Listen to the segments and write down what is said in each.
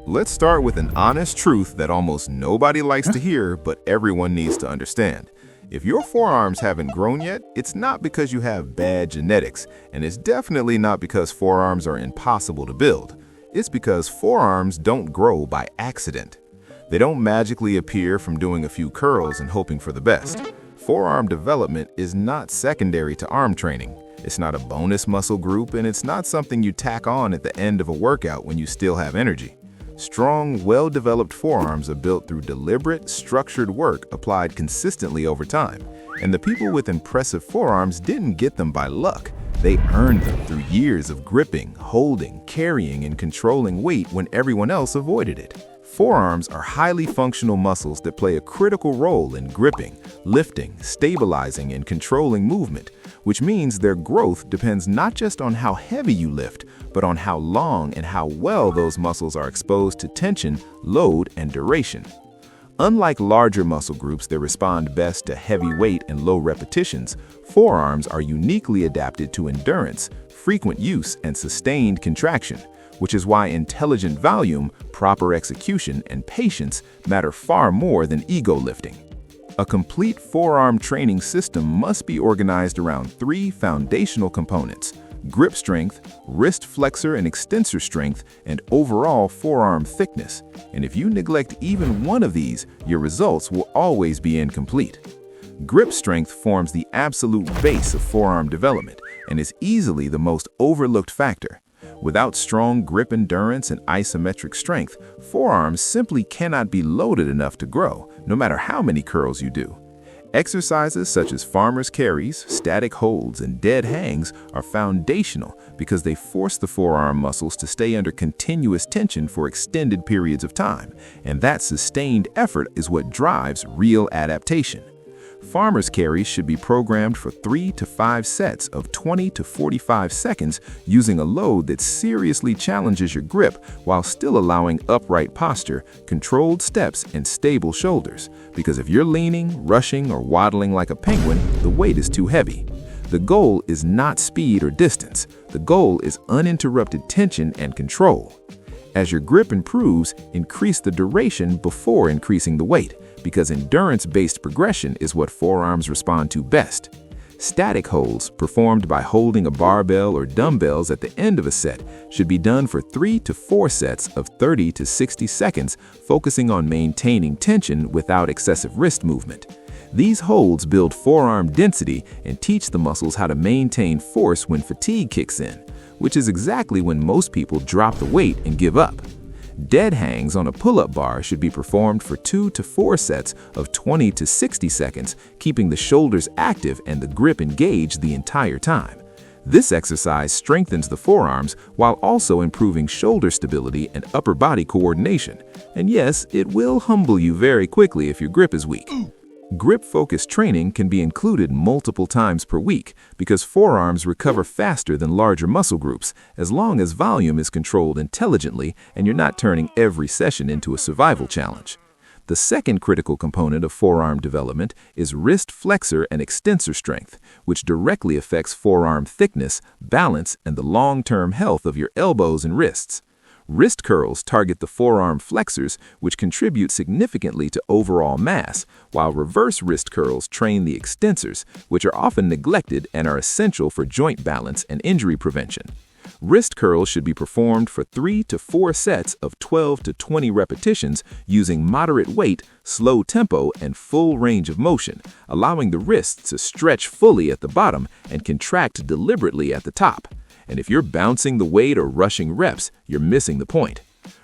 Let's start with an honest truth that almost nobody likes to hear, but everyone needs to understand. If your forearms haven't grown yet, it's not because you have bad genetics, and it's definitely not because forearms are impossible to build. It's because forearms don't grow by accident. They don't magically appear from doing a few curls and hoping for the best. Forearm development is not secondary to arm training. It's not a bonus muscle group, and it's not something you tack on at the end of a workout when you still have energy. Strong, well-developed forearms are built through deliberate, structured work applied consistently over time. And the people with impressive forearms didn't get them by luck. They earned them through years of gripping, holding, carrying, and controlling weight when everyone else avoided it. Forearms are highly functional muscles that play a critical role in gripping, lifting, stabilizing, and controlling movement, which means their growth depends not just on how heavy you lift, but on how long and how well those muscles are exposed to tension, load, and duration. Unlike larger muscle groups that respond best to heavy weight and low repetitions, forearms are uniquely adapted to endurance, frequent use, and sustained contraction, which is why intelligent volume, proper execution, and patience matter far more than ego lifting. A complete forearm training system must be organized around three foundational components: grip strength, wrist flexor and extensor strength, and overall forearm thickness. And if you neglect even one of these, your results will always be incomplete. Grip strength forms the absolute base of forearm development and is easily the most overlooked factor. Without strong grip endurance and isometric strength, forearms simply cannot be loaded enough to grow, no matter how many curls you do. Exercises such as farmer's carries, static holds, and dead hangs are foundational because they force the forearm muscles to stay under continuous tension for extended periods of time, and that sustained effort is what drives real adaptation. Farmer's carries should be programmed for 3 to 5 sets of 20 to 45 seconds using a load that seriously challenges your grip while still allowing upright posture, controlled steps, and stable shoulders. Because if you're leaning, rushing, or waddling like a penguin, the weight is too heavy. The goal is not speed or distance. The goal is uninterrupted tension and control. As your grip improves, increase the duration before increasing the weight, because endurance-based progression is what forearms respond to best. Static holds, performed by holding a barbell or dumbbells at the end of a set, should be done for 3 to 4 sets of 30 to 60 seconds, focusing on maintaining tension without excessive wrist movement. These holds build forearm density and teach the muscles how to maintain force when fatigue kicks in, which is exactly when most people drop the weight and give up. Dead hangs on a pull-up bar should be performed for 2 to 4 sets of 20 to 60 seconds, keeping the shoulders active and the grip engaged the entire time. This exercise strengthens the forearms while also improving shoulder stability and upper body coordination. And yes, it will humble you very quickly if your grip is weak. Grip-focused training can be included multiple times per week because forearms recover faster than larger muscle groups as long as volume is controlled intelligently and you're not turning every session into a survival challenge. The second critical component of forearm development is wrist flexor and extensor strength, which directly affects forearm thickness, balance, and the long-term health of your elbows and wrists. Wrist curls target the forearm flexors, which contribute significantly to overall mass, while reverse wrist curls train the extensors, which are often neglected and are essential for joint balance and injury prevention. Wrist curls should be performed for 3 to 4 sets of 12 to 20 repetitions using moderate weight, slow tempo, and full range of motion, allowing the wrists to stretch fully at the bottom and contract deliberately at the top. And if you're bouncing the weight or rushing reps, you're missing the point.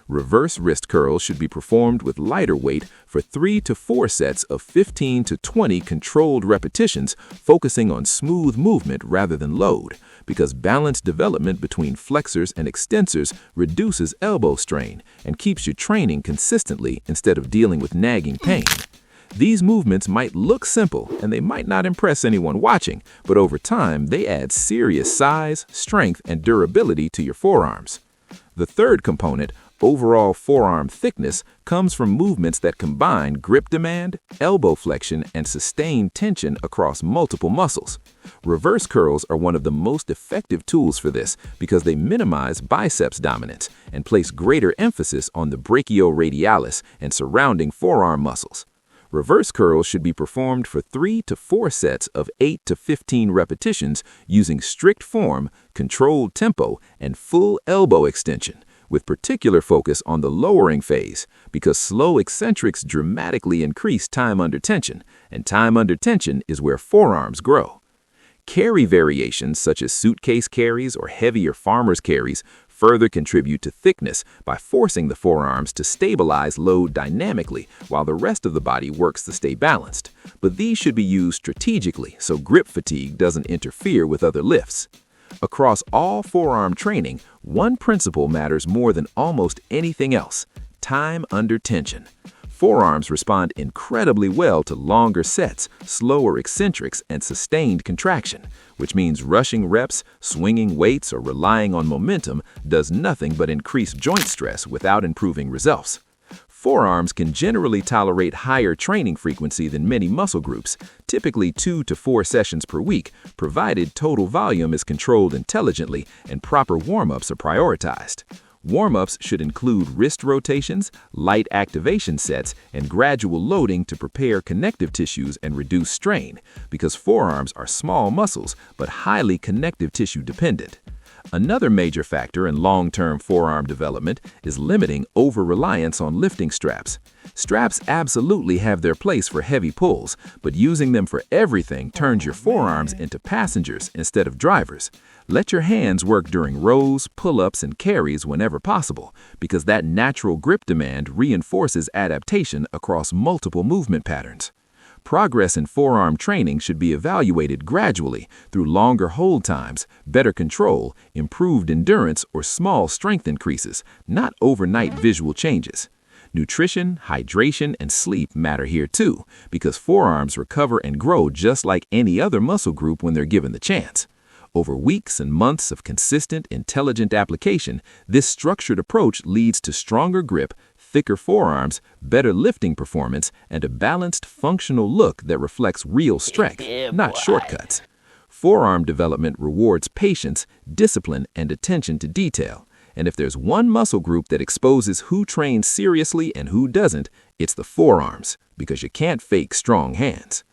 Reverse wrist curls should be performed with lighter weight for 3 to 4 sets of 15 to 20 controlled repetitions, focusing on smooth movement rather than load, because balanced development between flexors and extensors reduces elbow strain and keeps you training consistently instead of dealing with nagging pain. These movements might look simple and they might not impress anyone watching, but over time they add serious size, strength, and durability to your forearms. The third component, Overall forearm thickness comes from movements that combine grip demand, elbow flexion, and sustained tension across multiple muscles. Reverse curls are one of the most effective tools for this because they minimize biceps dominance and place greater emphasis on the brachioradialis and surrounding forearm muscles. Reverse curls should be performed for 3 to 4 sets of 8 to 15 repetitions using strict form, controlled tempo, and full elbow extension, with particular focus on the lowering phase because slow eccentrics dramatically increase time under tension, and time under tension is where forearms grow. Carry variations such as suitcase carries or heavier farmer's carries further contribute to thickness by forcing the forearms to stabilize load dynamically while the rest of the body works to stay balanced. But these should be used strategically so grip fatigue doesn't interfere with other lifts. Across all forearm training, one principle matters more than almost anything else: time under tension. Forearms respond incredibly well to longer sets, slower eccentrics, and sustained contraction, which means rushing reps, swinging weights, or relying on momentum does nothing but increase joint stress without improving results. Forearms can generally tolerate higher training frequency than many muscle groups, typically 2 to 4 sessions per week, provided total volume is controlled intelligently and proper warm-ups are prioritized. Warm-ups should include wrist rotations, light activation sets, and gradual loading to prepare connective tissues and reduce strain, because forearms are small muscles but highly connective tissue dependent. Another major factor in long-term forearm development is limiting over-reliance on lifting straps. Straps absolutely have their place for heavy pulls, but using them for everything turns your forearms into passengers instead of drivers. Let your hands work during rows, pull-ups, and carries whenever possible, because that natural grip demand reinforces adaptation across multiple movement patterns. Progress in forearm training should be evaluated gradually through longer hold times, better control, improved endurance, or small strength increases, not overnight visual changes. Nutrition, hydration, and sleep matter here too, because forearms recover and grow just like any other muscle group when they're given the chance. Over weeks and months of consistent, intelligent application, this structured approach leads to stronger grip, thicker forearms, better lifting performance, and a balanced, functional look that reflects real strength, not shortcuts. Forearm development rewards patience, discipline, and attention to detail. And if there's one muscle group that exposes who trains seriously and who doesn't, it's the forearms, because you can't fake strong hands.